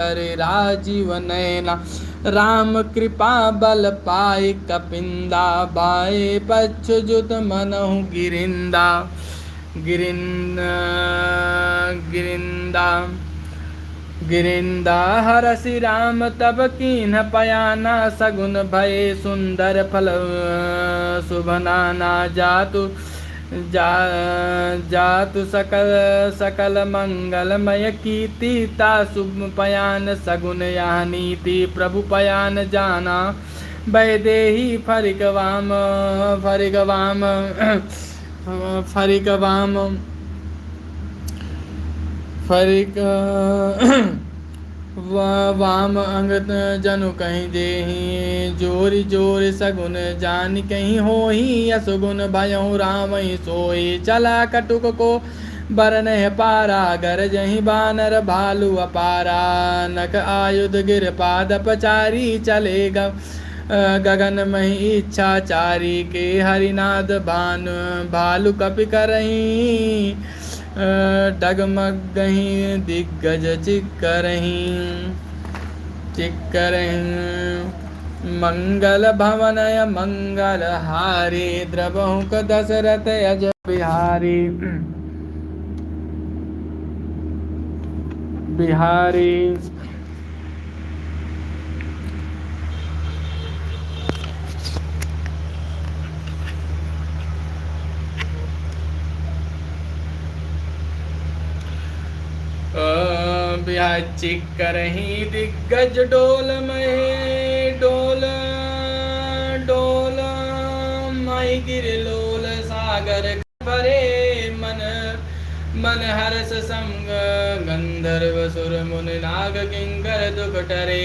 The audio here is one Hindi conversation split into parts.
करे राजीव नयना। राम कृपा बल पाए कपिंदा। बाए पच्छुजुत मनहु गिरिंदा। गिरिंदा गिरिंदा हरसि राम तब कीन्ह पयाना। सगुन भय सुंदर फल शुभनाना। जातु सकल मंगलमय कीर्ति। ता शुभ पयान सगुन यह नीति। प्रभु पयान जाना वैदेही फरिक वाम। फरिक वाम फरिक वाम फरिक वाम अंग जनु कहीं देहि। जोरि जोरि सगुन जानि कहीं होहि। असुगुन भयउ राम ही सोई। चला कटुक को बरनह पारा। गरजहि बानर भालु अपारा। नख आयुध गिर पाद पचारी। चले गगन मही इच्छाचारी के। हरिनाद भालु कपि करहीं। डगमगहि दिग्गज चिक्करहीं। मंगल भवनय मंगल हारी। द्रवहुक दशरथ अज बिहारी। बिहारी चिक्करहीं दिग्गज डोल मही गिरलोल। सागर भरे मन हर्ष संग। गंधर्व सुर मुनि नाग किंकर दुख टरे।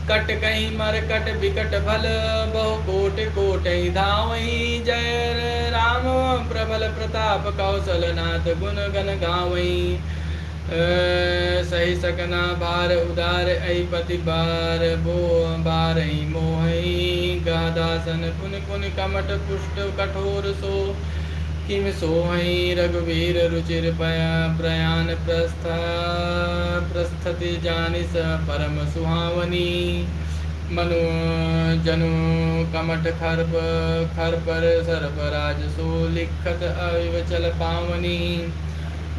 कट कहीं मरकट विकट भल। बहु कोट कोटि धावहीं। जय राम प्रबल प्रताप कौशलनाथ। गुण गण गावहीं। सही सकना बार उदार ऐपति बार। बो बारही मोहि गादासन। पुन पुन कमट पुष्ट कठोर सो। किम सोहि रघुवीर रुचिर प्रयाण प्रस्थति जानिस परम सुहावनी। मनु जनु कमट खर पर सर्पराज सो। लिखत अविचल पावनी।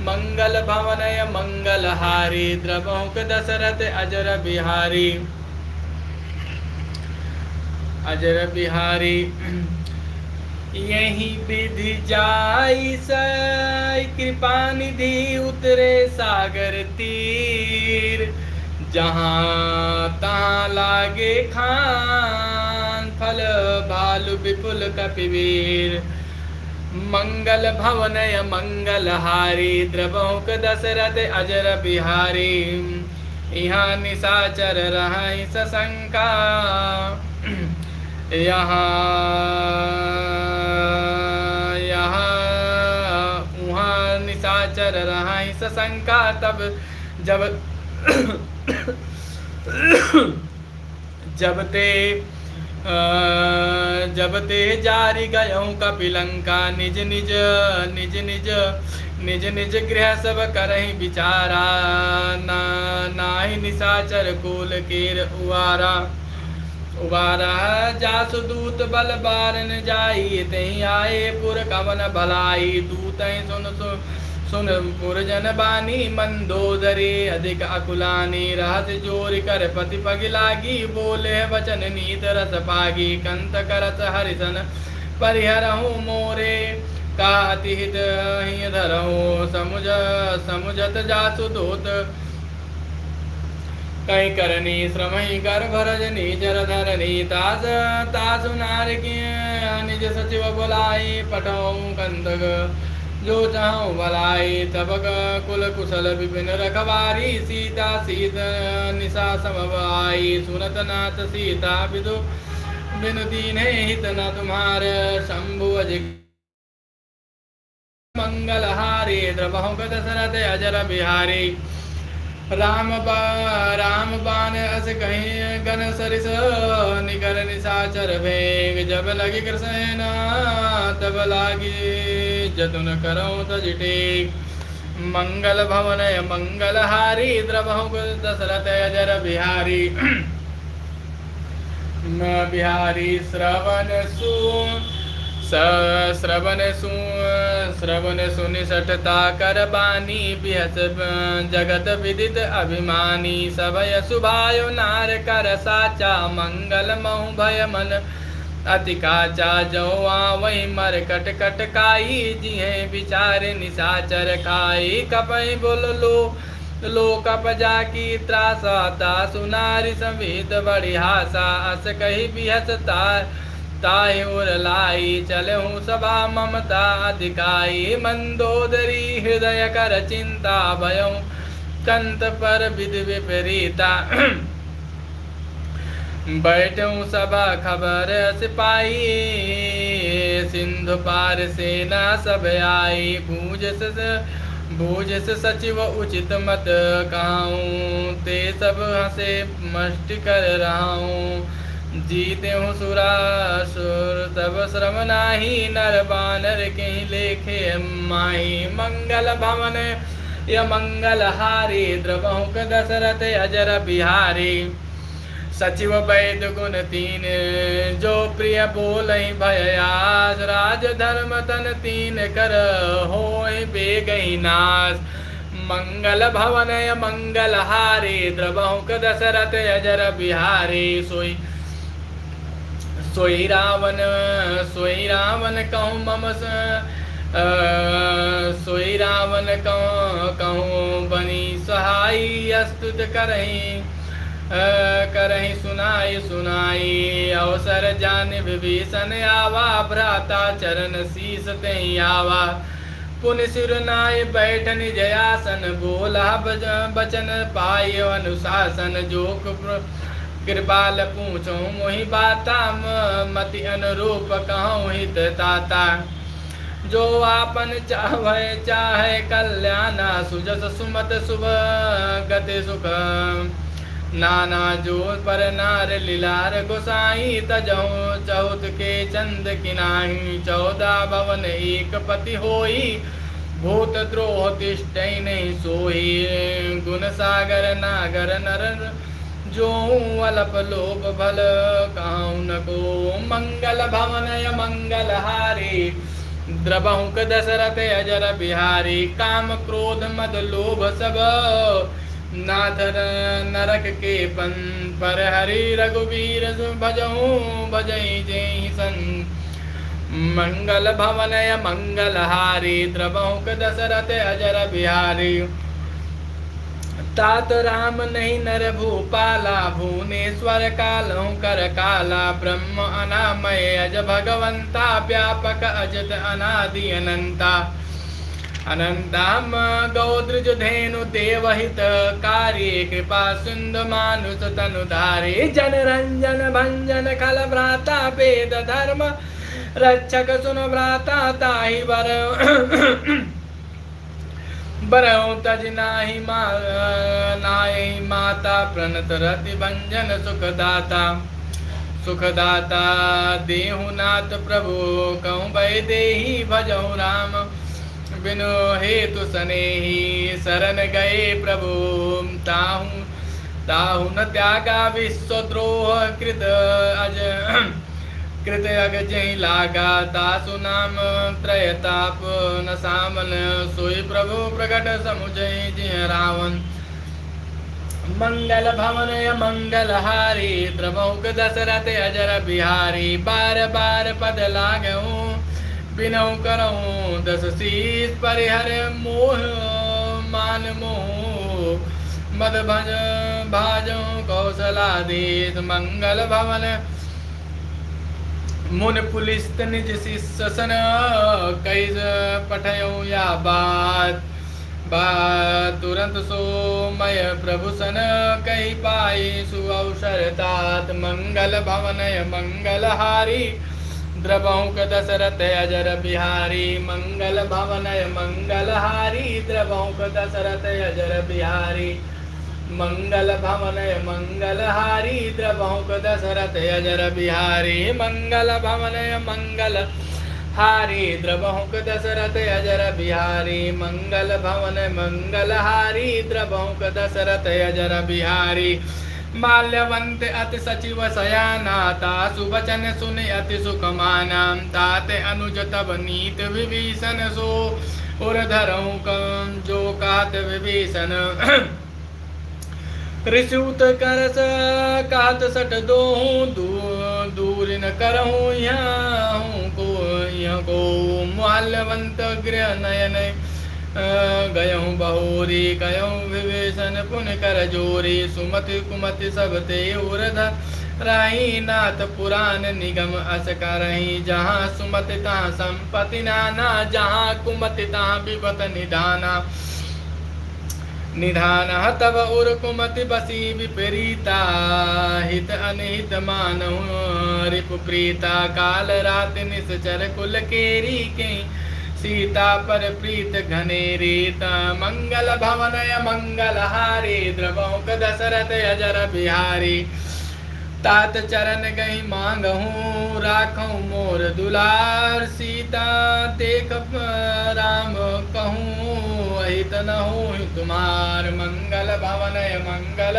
मंगल भवनय मंगल हारी। द्रवहुक दशरथ अजर बिहारी। अजर बिहारी। यही विधि जाई सै। कृपा निधि उतरे सागर तीर। जहाँ तहाँ लागे खान। फल भालु विपुल कपिवीर। मंगल भवनय मंगल हारी। द्रवहुक दशरथ अजर बिहारी। यहाँ निशाचर रहि सशंका। यहाँ उहाँ निशाचर रहि सशंका। तब जब ते जारी गयऊँ कपिलंका। निज निज गृह सब करहि विचारा। नाहि निशाचर कुल कीर उबारा। जासु दूत बल बारन जाई। तहि आए पुर कवन भलाई। दूतहि सुन पुरजन बानी। मंदोदरी अधिक अकुलानी। रहत जोरि कर पति पग लागी। बोले वचन नीत रस पागी। कंत करत हरिसन परिहरहु मोरे। का अति हित हिय धरहु। समुझत जासु दूत कहीं करनी। श्रमहि गर्भ रजनी जर धरनी। तासु नारी की निज सचिव बुलाई। पठऊ कंदक जो चाहूँ भलाई। तब कुल कुशल विपिन रखवारी। सीता सीत निशा समवाई। सुनत नाथ सीता विदु बिनु दीन्हे हित न तुम्हार। शंभु अजित मंगल हारी। द्रवहुक दशरथ अजर बिहारी। राम बान अस कहीं गन सरिस। निकर निशाचर भेग। जब लगी कृष्ण तब लागी। जतुन करऊँ तज टेक। मंगल भवनय मंगलहारी द्रवहुक दशरथ अजर बिहारी बिहारी श्रवण सुनि सठता कर बानी बिहस जगत विदित अभिमानी सभय सुभायो नार कर साचा मंगल महु भय मन अति काचा जो वही मर कट कट काई जिहे विचार निशाचर खाई कपई बोल लो कप जाकी त्रासाता सुनारी संवित बड़ी हासा अस कही बिहसता ताहि उर लाई चलहूँ सभा ममता अधिकाई मंदोदरी हृदय कर चिंता भयऊँ कंत पर विधि विपरीता बैठूं सभा खबर सिपाही सिंधु पार सेना सब आई बूझ से सचिव उचित मत कहूँ ते सब हंसे मष्ट कर रहाऊँ जीते हूँ सुरासुर तब श्रम नाही नर बानर कहीं लेखे माही मंगल भवन य मंगल हारी द्रवहुक दशरथ अजर बिहारी सचिव वैद गुण तीन जो प्रिय बोलई भययास राज धर्म तन तीन कर होय बेगई नाश मंगल भवनय मंगल हारी द्रवहुक दशरथ अजर बिहारी सोई रावण कहूँ मम सोई रावण कहूँ बनी सहाई अस्तुत करही सुनाई अवसर जान विभीषण आवा भ्राता चरण शीस तहि आवा पुन सिर नाय बैठ निज आसन बोला बचन पाय अनुशासन जोक कृपाल पूछो मोहि बाता मति अनुरूप कहूँ हित ताता जो आपन चाहे कल्याणा सुजस सुमत शुभ गति सुख नाना जो पर नार लीलार गोसाई तजहु चौथ के चंद किनाही 14 भवन एक पति होई भूत द्रोह तिष्ठै नहीं सोई गुण सागर नागर नर जो अल्प लोभ भल कहूँ न को मंगल भवनय मंगल हारी द्रवहुक दशरथ अजर बिहारी काम क्रोध मद लोभ सब नाथ नरक के पन पर हरि रघुवीर भजहूँ भजई जय सन मंगल भवनय मंगल हारी द्रवहुक दशरथ अजर बिहारी तात राम नहीं नर भूपाला भुवनेश्वर कालहु कर काला ब्रह्म अनामय अज भगवंता व्यापक अजत अनादि अनंता अनंताम गौद्रज धेनु देवहित कार्य कृपा सिंधु मानुष तनुधारी जन रंजन भंजन खल भ्राता वेद धर्म रक्षक सुन भ्राता ताहि बर बरहु तज नाही माता प्रणत रति भंजन सुखदाता देहु नाथ प्रभु कहूँ भय देहि भजहु राम बिनु हेतु सनेही शरण गए प्रभु ताहु न त्यागा विश्वद्रोह कृत अग जय लागा तासु नाम त्रयताप न सामन सोई प्रभु प्रकट समुझय जिय रावण मंगल भवनय मंगल हारी द्रवहुक दशरथ अजर बिहारी बार बार पद लागहूँ बिनौ करऊँ दस शीस परिहर मोह मान मोह मद भज भाजो कौशलाधीश मंगल भवन मुन पुलिस निज शिष्यसन कई पठयो या बात तुरंत सोमय प्रभु सन कही पाई सुअवसर तात मंगल भवनय मंगल हारी द्रवहुक दशरथ अजर बिहारी मंगल भवनय मंगल हारी द्रवहुक दशरथ अजर बिहारी मंगल भवनय मंगल हारी द्रवहुक दशरथ अजर बिहारी मंगल भवनय मंगल हारी द्रवहुक दशरथ अजर बिहारी मंगल भवन मंगल हारी द्रवहुक दशरथ अजर बिहारी माल्यवंत अति सचिव सयाना तासु वचन सुनि अति सुख माना ताते अनुज तब नीत विभीषण सो उर्धरऊ कम जो कहत विभीषण ऋषुत करस कहत सट दोहूँ दूर न करहूँ यहाँ को माल्यवंत गृह नयन गयहूँ बहोरी कहूँ विभीषण पुन कर जोरी सुमति कुमति सब ते उर्ध राही नाथ पुराण निगम अस करही जहाँ सुमति तहाँ संपत्ति नाना जहाँ कुमति तहाँ विपत निधाना निधान तब उर कुमति बसी विपरीता हित अनहित मानहु रिपु प्रीता काल रात निश्चर कुल केरी के सीता पर प्रीत घनेरीता मंगल भवनय मंगल हारी द्रवहुक दशरथ अजर बिहारी तात चरण गई मांगहूँ राखूँ मोर दुलार सीता देख राम कहूँ अहित न हो तुम्हार मंगल भवनय मंगल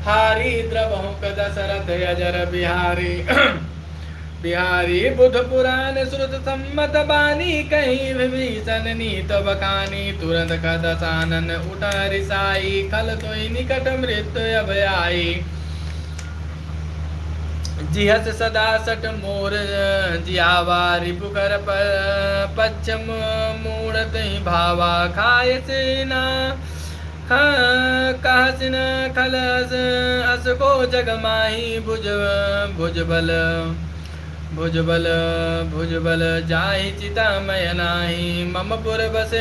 हारी द्रवहुक दशरथ अजर बिहारी बिहारी बुध पुराण श्रुत सम्मत बानी कहीं विभीषण नीत बकानी तुरंत कदसानन उठ रिसाई खल तोई निकट मृत्यु अब आई जिहस सदा सट मोर जियावा रिपुकर पश्चिम मूढ़त भावा खाय सेना कहसिन खलस असको जगमाही भुजबल भुजबल जाहि चितामय नाही मम पुर बस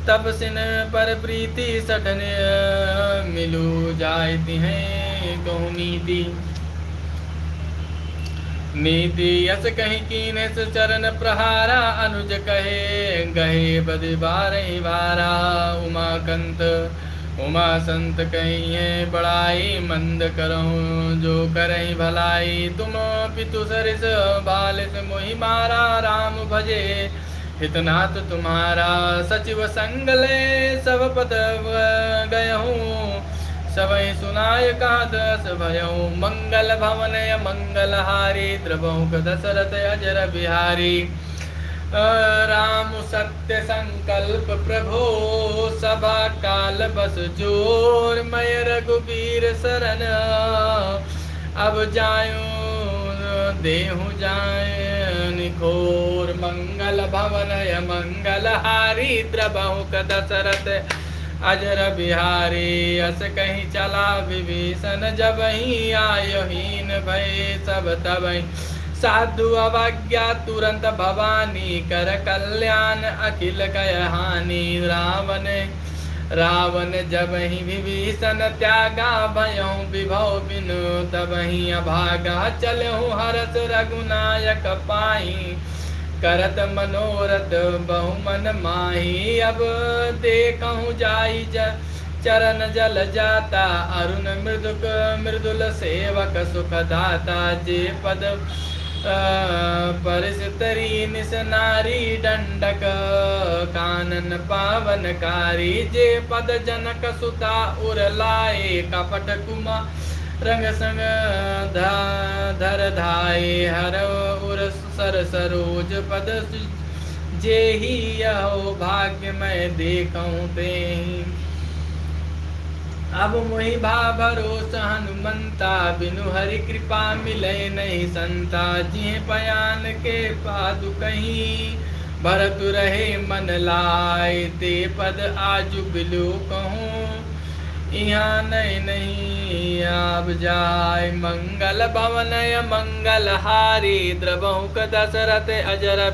तपसिन पर प्रीति सठन मिलू जायती हैं कहूँ नीति यस कहीं कीनस चरण प्रहारा अनुज कहे गहे बदि बारही बारा उमा संत कहीं है बड़ाई मंद करहूँ जो करही भलाई तुम पितु सरिस बालिस मोहि मारा राम भजे हितनाथ तुम्हारा सचिव संगले सब पद गयहूँ सबई सुनाय कहा दस भयहूँ मंगल भवनय मंगल हारी द्रवहुक दशरथ अजर बिहारी राम सत्य संकल्प प्रभो सभा काल बस जोर मय रघुबीर शरण अब जायूं देहु जाय निखोर मंगल भवनय मंगल हारी द्रवहुक दशरथ अजर बिहारी अस कहीं चला विभीषण जब ही आयहीन भय सब तबहि साधु अवज्ञा तुरंत भवानी कर कल्याण अखिल कय हानि रावण जब ही विभीषण त्यागा भयों विभव बिनु तब ही अभागा चलहु हरस रघुनायक पाई करत मनोरथ बहुमन माही अब देखहु जाई चरण जल जाता अरुण मृदुल सेवक सुख दाता जे पद परिस्तरी निस नारी दंडक कानन पावनकारी जे पद जनक सुता उर लाए कपट कुमा रंग संग धर धाये हर उर सर सरोज पद जे ही यहो भाग्य मैं देखूं ते अब मोहि भा भरोस हनुमंता बिनु हरि कृपा मिले नहीं संता जिह पयान के पादु कहीं भरत रहे मन लाए ते पद आजु बिलु कहूँ यहाँ नहीं अब जाय मंगल भवनय मंगल हारी द्रवहुक दशरथ अजर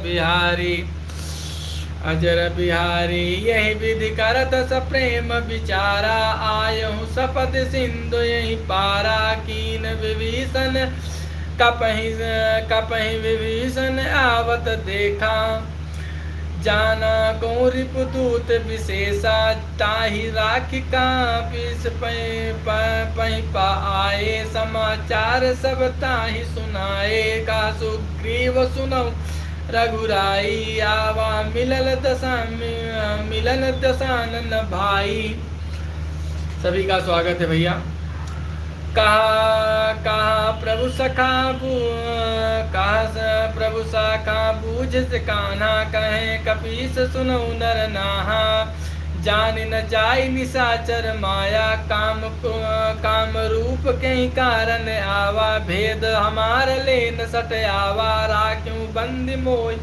बिहारी यही विधि करत सप्रेम विचारा आयहु सपद सिंधु यही पारा कीन विभीषण कपहि विभीषण आवत देखा जाना को रिपुदूत विशेषा ताहि राख का पिस पै आए समाचार सब ताहि सुनाए का सुग्रीव सुनौ रघुराई आवा मिलल दशानन भाई। सभी का स्वागत है भैया। कहा प्रभु सखा प्रभु सखा बूझ से कान्हा कहे कपीस सुनो नर नाहा जान न जाय निशाचर माया काम रूप के कारण आवा भेद हमार ले न सट आवा राख्यूं बंद मोय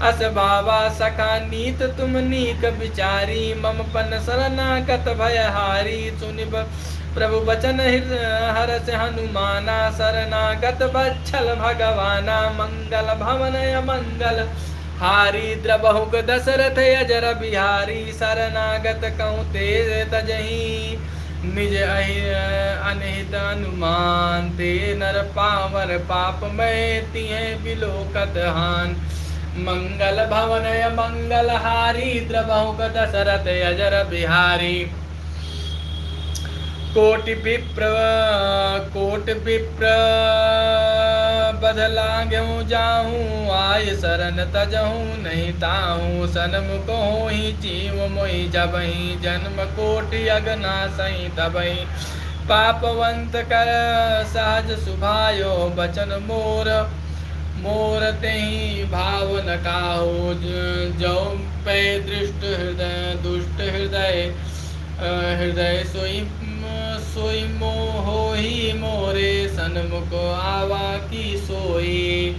अस बाबा सखा नीत तुम नीक विचारी मम पन शरणागत भयहारी सुनिब प्रभु बचन हरस हनुमाना शरणागत बच्छल भगवाना मंगल भवनय मंगल हारी द्रबहुक दशरथ अजर बिहारी शरणागत कहूँ ते तजही निज अनहित अनुमान ते नर पावर पाप में तिहे बिलोकत हान मंगल भवनय मंगल हारी द्रबहुक दशरथ अजर बिहारी कोटि विप्र बदला गेहूँ जाऊँ आय शरण तजहूँ नहीं ताहूँ सनमुख ही जीव मोहि जबही जन्म कोटि अगना सही तबही पापवंत कर सहज सुभायो बचन मोर तेहि भाव न काहो जो पे दृष्ट हृदय दुष्ट हृदय सोई मोहि मोरे सन्मुख आवा की सोई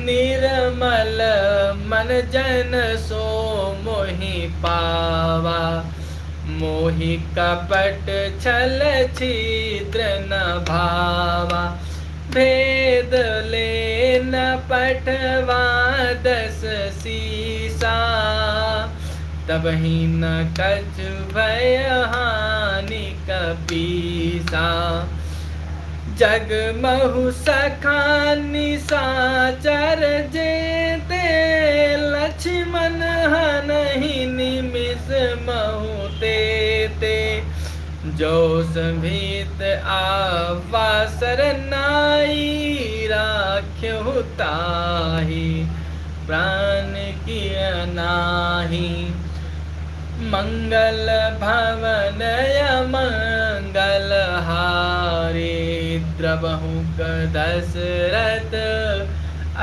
निर्मल मन जन सो मोहि पावा मोहि कपट छल छिद्र न भावा भेद ले न पठवा दस सीसा तब ही न कछ भय हानि कपीसा जग महु सखा निशाचर जेते लक्ष्मण हनहि निमिष महु ते जो सभीत आवासर नाई राख्यहु ताहि प्राण की नाही मंगल भवनय मंगल हारे द्रबहुक दशरथ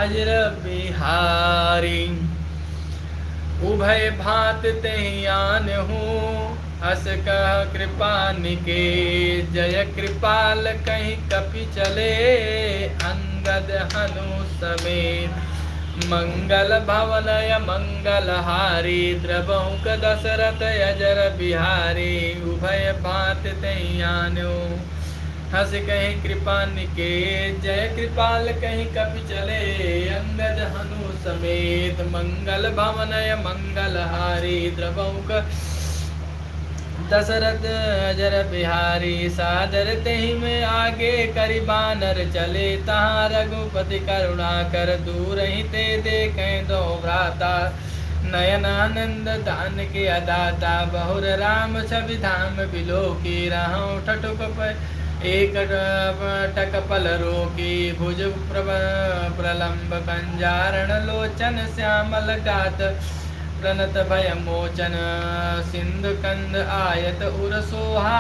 अजर बिहारी उभय भात तेहि आनहूँ हस कह कृपा निके जय कृपाल कहीं कपि चले अंगद हनु समेत मंगल भवनय मंगल हारी द्रबहुक दशरथ अजर बिहारी उभय भात तेहि आनहूँ हस कहीं कृपा निके जय कृपाल कहीं कपि चले अंगद हनु समेत मंगल भवनय मंगल हारी द्रबहुक दशरथ अजर बिहारी सादर तेहि में आगे करि बानर चले तहाँ रघुपति करुणा कर दूर ही ते देखें दो भ्राता नयनानंद दान के अदाता बहुर राम छवि धाम बिलो की रहूं ठठुक एक टक पल रोकी भुज प्रलंब कंजारण लोचन श्यामल गात प्रणत भय मोचन सिंधु कंद आयत उर सोहा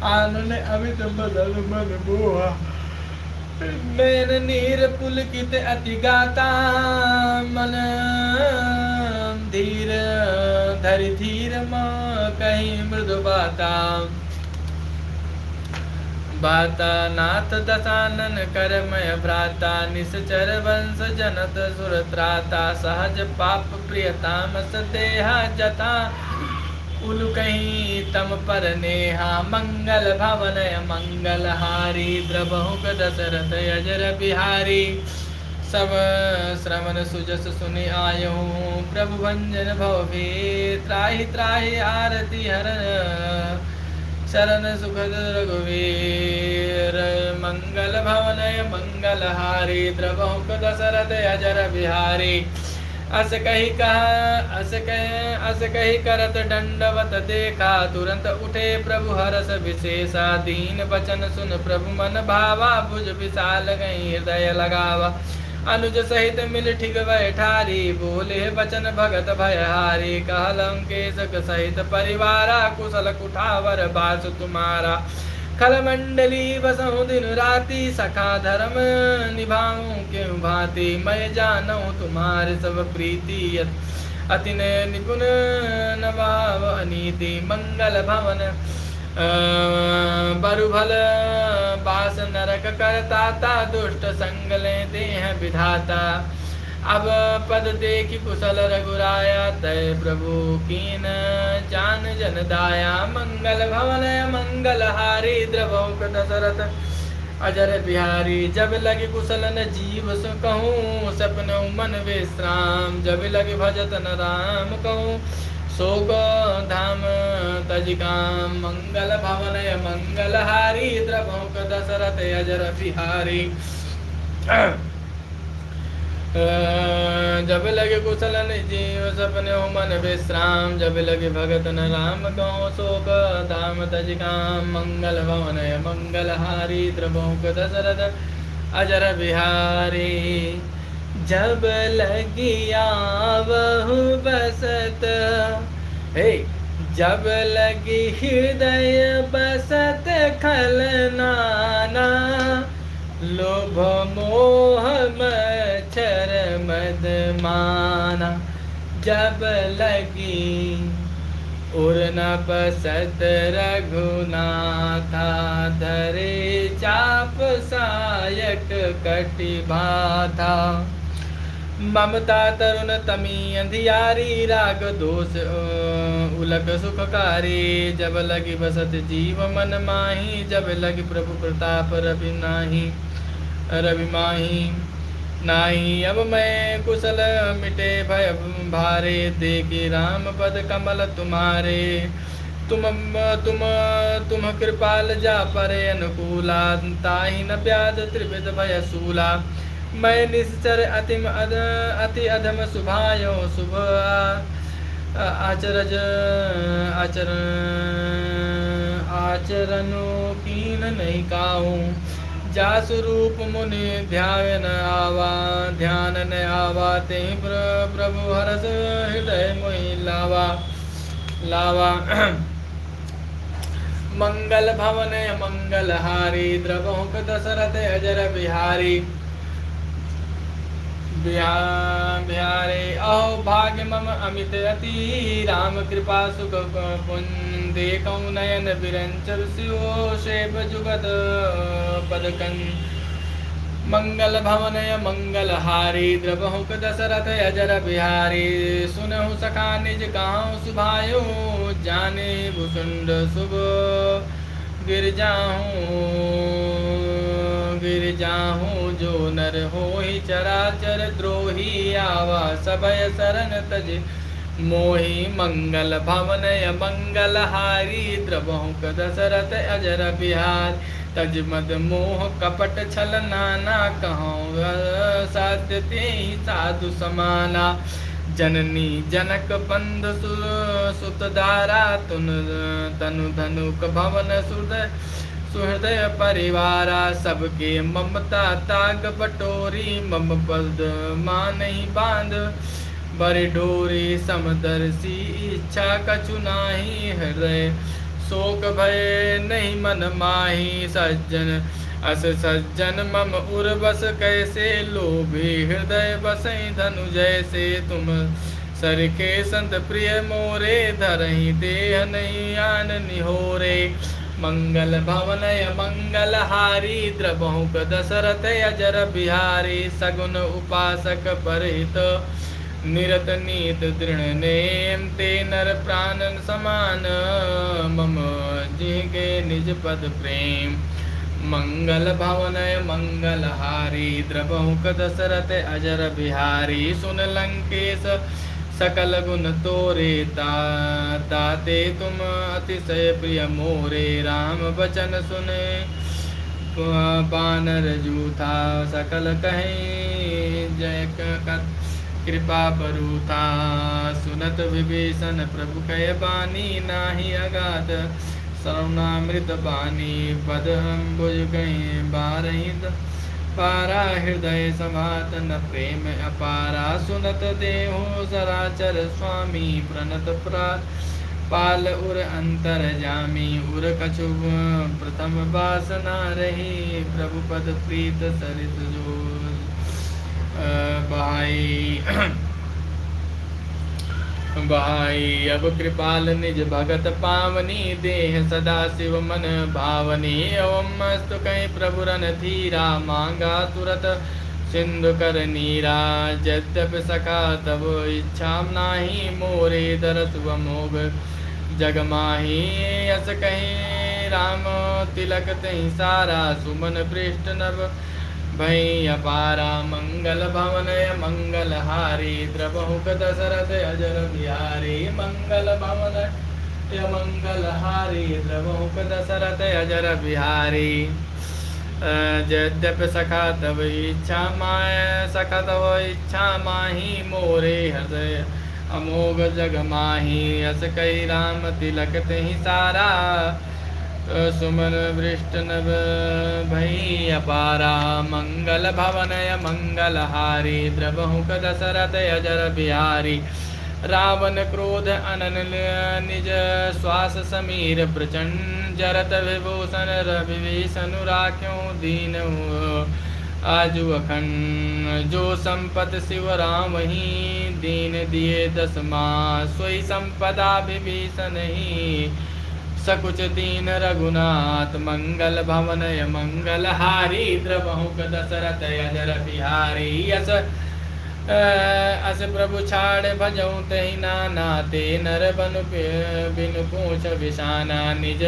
आनन अमित बदल मन मोहा नैन नीर पुलकित अति गाता मन धीर धरि धीर कहीं मृदु बाता नाथ दशानन करमय भ्राता निश्चर वंश जनत सुरत्राता सहज पाप प्रियतामस देहा जता उलु कहीं तम पर नेहा मंगल भवनय मंगल हारी द्रबहुक दशरथ अजर बिहारी सब श्रवण सुजस सुनि आयो प्रभु भंजन भव भी त्राहि त्राहि आरती हर शरण सुखद रघुवीर मंगल भवनय मंगल हारी द्रबहुक दशरथ अजर बिहारी अस कही करत दंडवत देखा, तुरंत उठे प्रभु हरस विशेषा। दीन बचन सुन प्रभु मन भावा, भुज विशाल गई हृदय लगावा। अनुज सहित मिल ठिग बैठारी, बोले बचन भगत भयहारी। कहलम केसक सहित परिवारा, कुशल कुठावर बास तुम्हारा। खल मंडली बसहु दिन राति, सखा धर्म निभाऊं क्यों भांति। मैं जानू तुम्हारे सब प्रीति, अति निपुण नभाव अनीति। मंगल भवन बरुभल बास नरक करताता, दुष्ट संग ले देह विधाता। अब पद देखी कुशल रघुराया, तय प्रभु कीन जान जन दाया। मंगल भवन मंगल हारी, द्रवहुक दशरथ अजर बिहारी। जब लगे कुशल न जीव सु कहूँ, सपनों मन विश्राम। जब लगे भजत न राम कहूँ, शोक धाम तजिकाम। मंगल भवन मंगल हारी, द्रवहुक दशरथ अजर बिहारी। जब लगे कुशलन जीव, सपने हो मन विश्राम। जब लगे भगत न राम कहो, शोक धाम तजिकाम। मंगल भवन मंगल हारी, द्रवहुक दशरथ अजर बिहारी। जब लगी आवहु बसत, हे जब लगी हृदय बसत खल नाना। लोभ मोह मच्छर मद माना। जब लगी उर न बसत रघुनाथा, धरे चाप सायक कटि बाधा। ममता तरुण तमी अंधियारी, राग दोष उलक सुखकारी। जब लगी बसत जीव मन माही, जब लगी प्रभु प्रताप रवि माही। नाही अब मैं कुशल मिटे भय भारे, देखी राम पद कमल तुम्हारे। तुम कृपाल जा परे अनुकूला, ताहि न व्याध त्रिविध भय सूला। मैं निश्चर अति अधम सुभायो, शुभ आचरणो कीन नहीं काहूँ। जासु रूप मुनि ध्यान आवा, ध्यान न आवा। ते प्रभु हरस हृदय मोहि लावा। मंगल भवन मंगल हारी, द्रवहुक दशरथ अजर बिहारी। बिहारे अहो भाग्य मम अमित अति, राम कृपा सुख देखऊँ नयन विरंचर। शिव शेव जुगत पदकन। मंगल भवन मंगल हारी, द्रवहुक दशरथ अजर बिहारी। सुनहु सखा निज गाँव सुभायो, जाने भुसुंड शुभ गिर जाहूँ। जो नर होहि चराचर द्रोही, आवा सबय शरण तज मोहि। मंगल भवन मंगल हारी, द्रवहुक दशरथ अजर बिहार। तज मद मोह कपट छल नाना, कहूँ साध्य तेहि साधु समाना। जननी जनक बंध सुत दारा, तनु धनुक भवन सुहृदय परिवारा। सबके ममता ताग बटोरी, मम पद मानहि बांध। बरि डोरी समदर्शी, इच्छा कछु नाही। हृदय शोक भय नहीं मन माही। सज्जन मम उर बस कैसे, लोभी हृदय बसई धनु जैसे। तुम सरखे संत प्रिय मोरे, धरहि देह नहीं आन निहोरे। मंगल भवन मंगल हारी, द्रवहुक दशरथ अजर बिहारी। सगुन उपासक परहित, निरत नीत दृढ़ नेम। ते नर प्राणन समान, मम जिहके निज पद प्रेम। मंगल भवन मंगल हारी, द्रवहुक दशरथ अजर बिहारी। सुन लंकेश सकल गुण तोरे, ताते तुम अतिशय प्रिय मोरे। राम बचन सुने बानर जूथा, सकल कहे जय कृपा बरूथा सुनत विभीषण प्रभु कय बानी नाही अगाध सर्वनामृत बानी पद भुज गए बारही पारा हृदय समात न प्रेम अपारा सुनत देहो सराचर स्वामी प्रणत पाल उर अंतर जामी उर कछु प्रथम वासना रही प्रभु पद प्रीत सरित जो बहाई बहाई अब कृपाल निज भगत पावनी देह सदा शिव मन भावनी ओम मस्तु कहीं प्रभु रन धीरा मांगा तुरत सिंधु कर नीरा यद्यप सखा तब इच्छा नाही मोरे दरस व मोग जग माही यस कहीं राम तिलक तही सारा सुमन पृष्ठ नभ भई अपारा मंगल भवन मंगल हारी द्रबहुक दशरथ अजर बिहारी मंगल भवन मंगल हारी द्रबहुक दशरथ अजर बिहारी यद्यप सखा तब इच्छा माय सखा तब इच्छा माही मोरे हृदय अमोघ जग माही यस कई राम तिलक तही सारा सुमन वृष्ट नभ भई अपारा मंगल भवनय मंगल हारी द्रबहुक दशरथ अजर बिहारी रावण क्रोध अनन निज श्वास समीर प्रचंड जरत विभूषण रविभीषण राख्यों दीन आजु अखंड जो संपत शिव राम ही दीन दिए दसमा सोई संपदा विभीषण ही सकुच दीन रघुनाथ मंगल भवनय मंगल हारी द्रबहुक दशरथ अजर बिहारी यस अस प्रभु छाड़ भजऊ तहि नाना ते नर बनु बिनु पूछ विशाना निज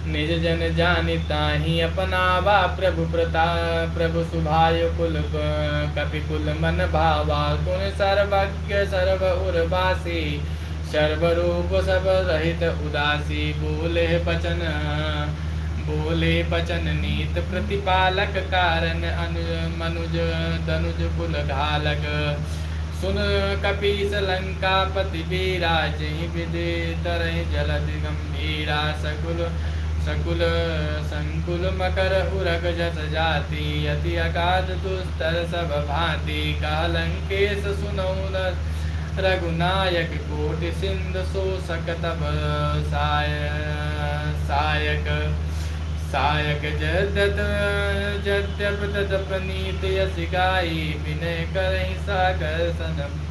निज जन जानिता ही अपनावा प्रभु प्रताप प्रभु सुभाय कुल कपि कुल मन भावा गुण सर्वज्ञ सर्व उर्वासी सर्वरूप सब रहित उदासी बोले बचन नीत प्रतिपालक कारण मनुज दनुज कुल घालक सुन कपीस लंका पति बीरा जहि विधि तरह जलद गंभीरा सकुल सकुल संकुल मकर उरग जस जाति अति अगाध दुस्तर सब भांति कालंकेश सुनौन रघुनायक कोटि सिंधु शोषक तब सायक सायक जद्यप तदप नीत यस गाई विनय करहि सागर सनम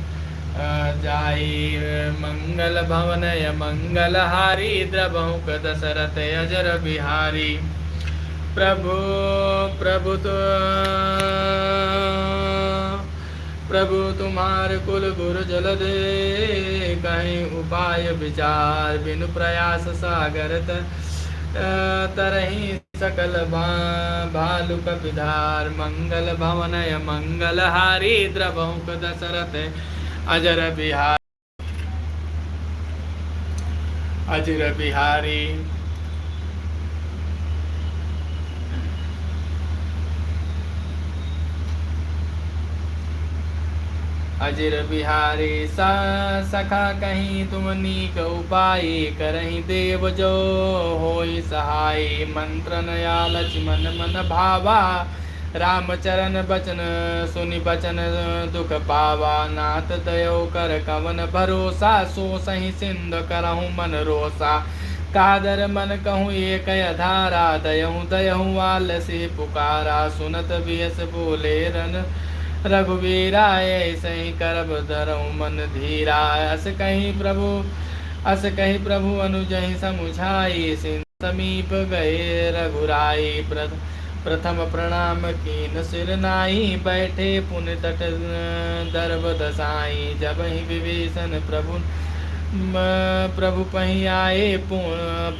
जाई मंगल भवनय मंगल हारी द्रबहुक दशरथ अजर बिहारी प्रभु प्रभु तो प्रभु तुम्हार कुल गुरु जल दे कहीं उपाय विचार बिनु प्रयास सागर तरही सकल भालु कपिधार मंगल भवनय मंगल हारी द्रबहुक दशरथ अजर बिहारी अजर बिहारी सखा कहीं तुम नीक उपाय करहीं देव जो होई सहाय मंत्र नया लक्ष्मण मन भावा रामचरण बचन सुनि बचन दुख पावा नाथ दयो कर कवन भरोसा सो सही सिंध करहूँ मन रोसा कादर मन कहूँ एक धारा दयहूँ दयहूँ वाल से पुकारा सुनत बियस बोले रन रघुवीरा ऐसे ही करब धरऊँ मन धीरा अस कहीं प्रभु अनुजहि समुझाई सिंह समीप गए रघुराई प्रथम प्रणाम कीन सिर नाई बैठे पुन तट दर्भ दसाई जब ही विभीषण प्रभु पही आए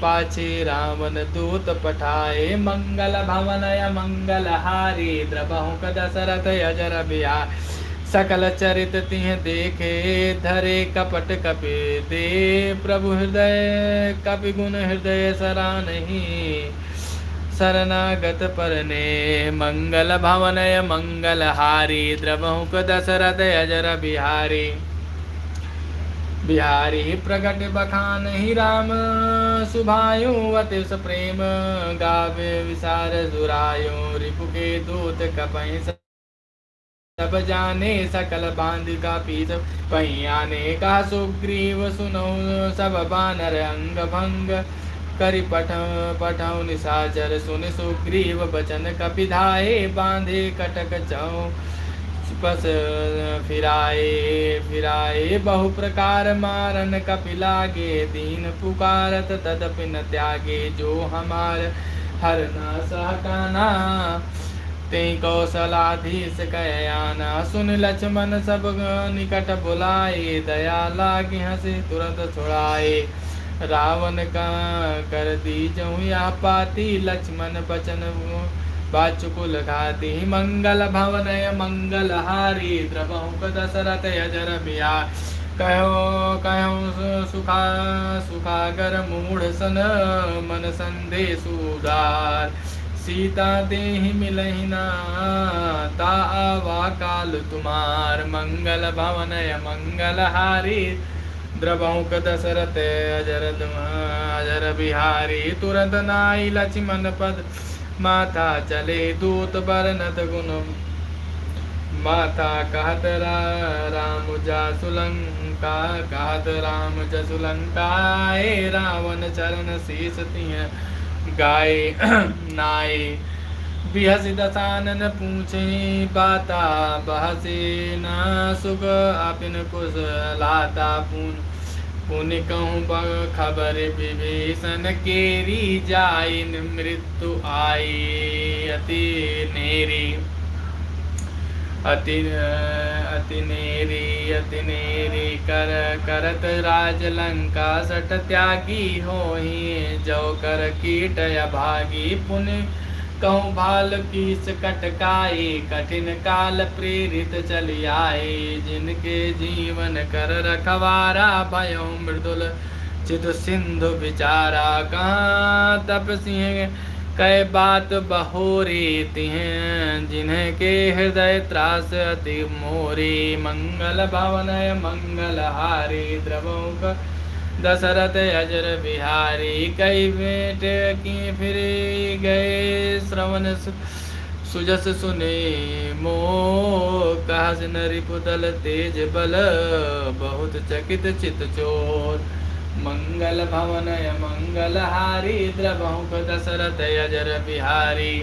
पाछे रावण दूत पठाए मंगल भवनय मंगल हारी द्रबहुक दशरथ अजर बिहार सकल चरित तिह देखे धरे कपट कपि दे प्रभु हृदय कपि गुण हृदय सरा नहीं शरणागत परने मंगल भवनय मंगल हारी द्रवहुक दशरथ अजर बिहारी बिहारी प्रगट बखान ही राम सुभायु अतिश प्रेम गावे विसार जुरायो रिपु के दूत कपहि सब जाने सकल बांध का पीत पही आने का सुग्रीव सुनो सब बानर अंग भंग करि पठौ निशाचर सुन सुग्रीव बचन कपिधाये बांधे कटक चौ बस फिराए फिराए बहु प्रकार मारन कपिलागे दीन पुकारत तदपि न त्यागे जो हमार हर न सहकाना ते कौशलाधीश कयाना सुन लक्ष्मण सब निकट बुलाए दया लागे हंसे तुरंत छुड़ाए रावण का कर दी जहु या पाती लक्ष्मण बचन बाचुकुल घाति मंगल भवनय मंगल हारी द्रवहुक दशरथ अजर बिहार कहो कहो सुखा सुखागर मूढ़ सन मन संदेशु उदार सीता देहि मिलहि ना ता आवा काल तुम्हार मंगल भवनय मंगल हारी द्रवहुक दशरथ अजर बिहारी तुरंत नाई लक्ष्मण पद माथा चले दूत बरनत गुण माथा कहत राम जासुलंका कहत राम जसुलंका रावण चरण शीस तिय गाय नाय बिहस दसानन पूछे बाता बहसे न सुख अपिन कुश लाता पुण्य कहूँ खबर विभीषण केरी जाय मृत्यु आई अति नेरी अति नेरी कर करत राज लंका सट त्यागी होहि जो कर कीट भागी पुण्य कहूँ भाल कीस कटकाई कठिन काल प्रेरित चली आए जिनके जीवन कर रखवारा भयो मृदुल चित सिंधु विचारा कहाँ तप सिंह कै बात बहोरी तिह जिन्हें के हृदय त्रास अति मोरी मंगल भवनय मंगल हारी द्रवहुक दशरथ अजर बिहारी कई बेट की फिर गए श्रवण सुजस सुने मो कहस नरिपुदल तेज बल बहुत चकित चित चोर मंगल भवनय मंगल हारी द्रवहुक दशरथ अजर बिहारी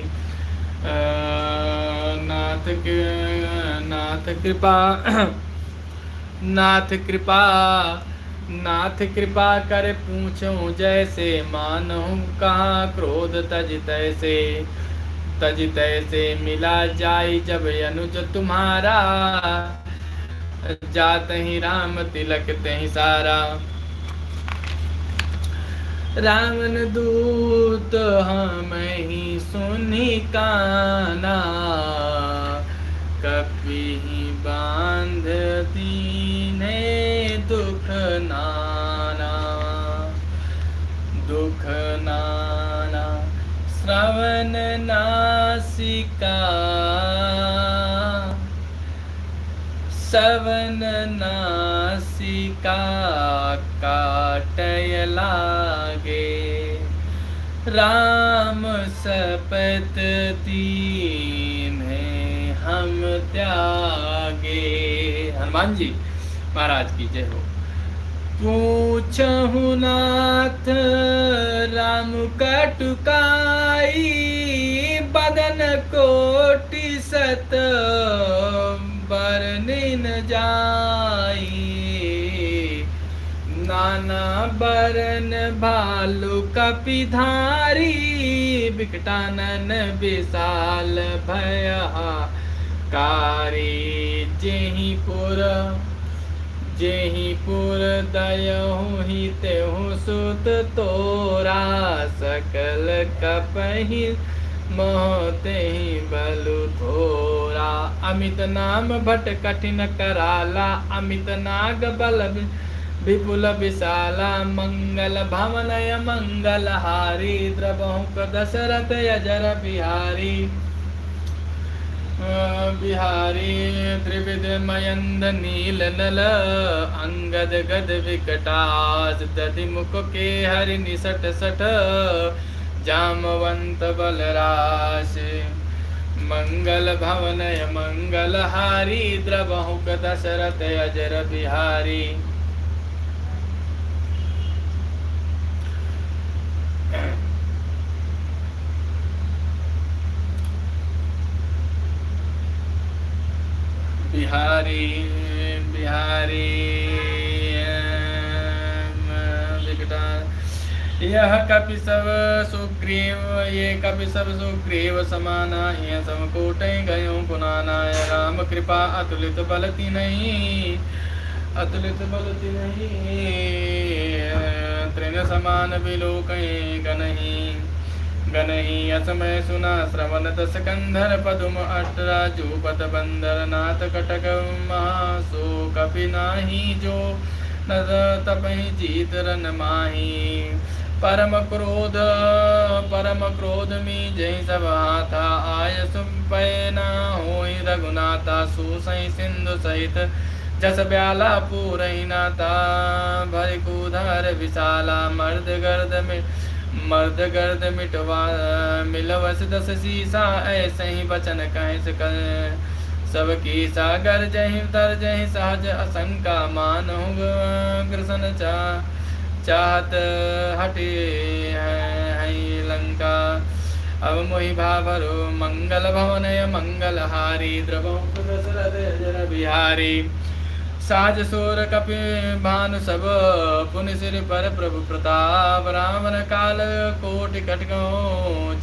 नाथ कृपा कर पूछूं जैसे मानहूं कहाँ क्रोध तज तैसे मिला जाय जब अनुज तुम्हारा जात ही राम तिलक तहि सारा रावण दूत हम ही सुनी काना कपि बांध दीने दुख नाना श्रवण नासिका काटय लागे राम सपत दीन्हे हम त्यागे। हनुमान जी महाराज की जय हो। पूछहु नाथ राम कटुकाई बदन कोटि सत बरनिन जाई नाना बरन भालु कपिधारी बिकटानन विशाल भयहा कारी जेहिपुर दयहु ही तेहु सुत तोरा सकल कपहि मोहते ही बलु थोरा अमित नाम भट कठिन कराला अमित नाग बल विपुल विशाला मंगल भवनय मंगल हारी द्रवहुक दशरथ अजर बिहारी बिहारी त्रिविध मयंद नील नल अंगद गद विकटास दधि मुख के हरि निसट सठ जामवंत बलराश मंगल भवनय मंगल हारी द्रवहुक दशरथ अजर बिहारी। बिहारी बिहारी विकटा यह कपि सब सुग्रीव ये कपि सब सुग्रीव समाना यह समकोट गयो पुनाना राम कृपा अतुलित बलति नहीं अतुलित बलति नहीं तृण समान बिलोक गनही गनही असमय सुना श्रवण दस कंधर पदुम अष्टराजू पद बंदर नाथ कटक महासो कपि नाही जो नर तपहि जीत रन माही परम क्रोध मी जय सब हाथा आय सुपय न होई रघुनाथा सुसई सिंधु सहित जस ब्याला पूरही नाता भरि कूधर विशाला मर्द गर्द मिटवा मिलवस दस सीसा ऐसे ही बचन कह सबकी सागर जहि तर जहि सहज असंका मानो कृष्ण चाहत हटे है लंका अब मोहि भाभरो मंगल भवनय मंगल हारी द्रवौ दशरथ जर बिहारी साज सोर कपि भानु सब पुनि सिर पर प्रभु प्रताप रावण काल कोटि कटको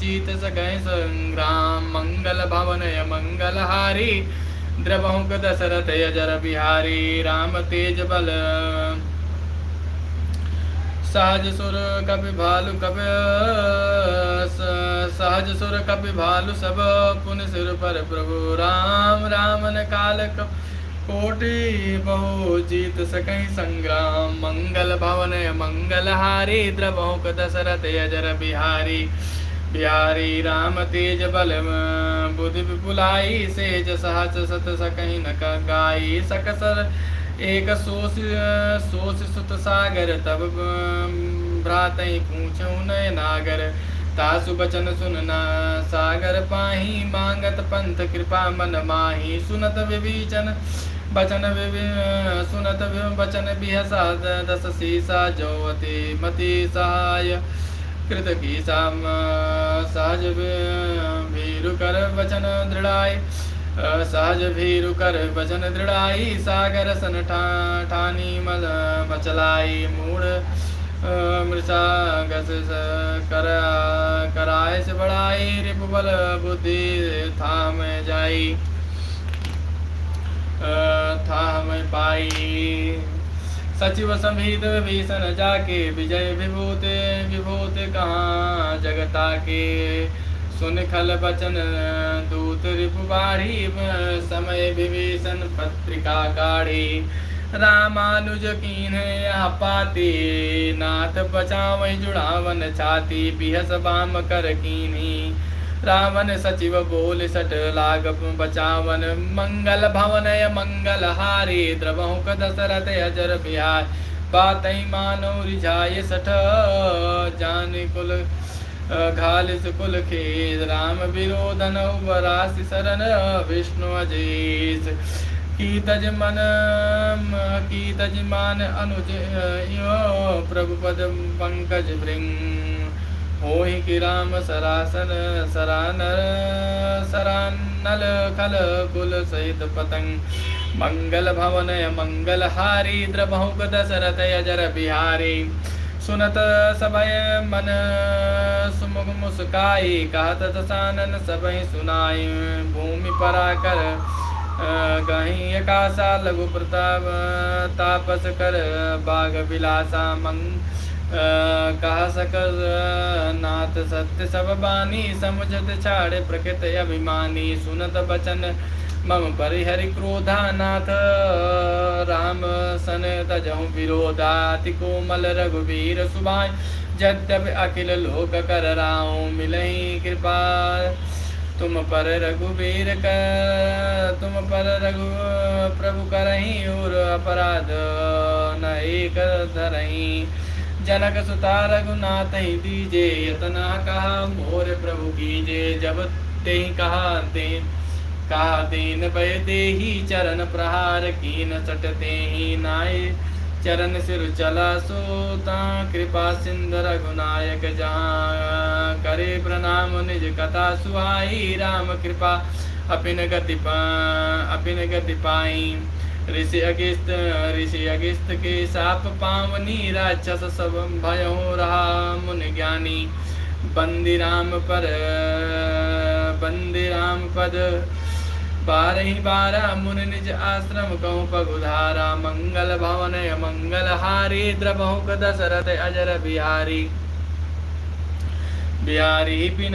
जीत सकै संग्राम मंगल भवनय मंगल हारी द्रवहुक दशरथ अजर बिहारी राम तेज बल सहज सुर कपि भालु कपि सहज सुर कपि भालु सब पुनि सिर पर प्रभु राम रावण काल कोटि बहु जीत सकई संग्राम मंगल भवन मंगल हारी द्रवहुक दशरथ अजर बिहारी बिहारी राम तेज बल बुद्धि विपुलाई सेज सहज सत सकई न गाई सकसर एक सोस सुत सागर तब भ्रातहि पूछऊ नय नागर तासु बचन सुनना सागर पाही मांगत पंथ कृपा मन माही सुनत विभीचन बचन सुनत बचन बिहसा दस सीसा जौवती मति सहाय कृत की साम सहज भीरु कर वचन दृढ़ाई सहज भीरु कर वचन दृढ़ाई सागर सन ठानी मचलाई मूढ़ मृषा गस कराय से बढ़ाई रिपुबल बुद्धि थाम जाई था हमें पाई सचिव समीत विभीषण जाके विजय विभूत कहाँ जगता के सुन खल बचन दूत रिपु बाढ़ी समय विभीषण पत्रिका काढ़ी रामानुज कीन यह पाती नाथ बचावै जुड़ावन छाती बिहस बाम कर कीन्ही रावण सचिव बोल सट लाग बचावन मंगल भवनय मंगल हारी द्रवहुक दशरथ अजर बिहार बातई मानो रिझाय सठ जान कुल घालिस कुल खेद राम विरोधन उपराशि शरण विष्णु अजीस की तज मान अनुज प्रभु पद पंकज भृंग होहि कि राम सरासन सरानल खल कुल सहित पतंग मंगल भवनय मंगल हारी द्रवहुक दशरथ अजर बिहारी सुनत सबय मन सुमुख मुस्काई कहत दसानन सबहि सुनाई भूमि पराकर गही आकाशा लघु प्रताप तापस कर बाग विलासा कहा सकर नाथ सत्य सब बानी समुझत छाड़ प्रकृत अभिमानी सुनत बचन मम परिहरि क्रोधा नाथ राम सन तजहु विरोधाति कोमल रघुवीर सुभाय यद्यपि अखिल लोक कर राउ मिलहि कृपा तुम पर रघुवीर तुम पर रघु प्रभु करही और अपराध न एक धरही जनक सुता रघुनाथ ही दीजे यतना कहा मोर प्रभु कीजे जब ते कहा दीन भय देहि चरण प्रहार कीन सटते ही नाय चरण सिर चला सोता कृपा सिंधु रघुनायक जहाँ करे प्रणाम निज कथा सुहाई राम कृपा अपिन गति पाई ऋषि अगिस्त के साप पावनी राक्षस सब भयो रहा मुनि ज्ञानी बंदी राम पद बारही बारा मुनि निज आश्रम कहूँ पगुधारा मंगल भवन मंगल हारी द्रबहुक दशरथ अजर बिहारी बिहारी बिन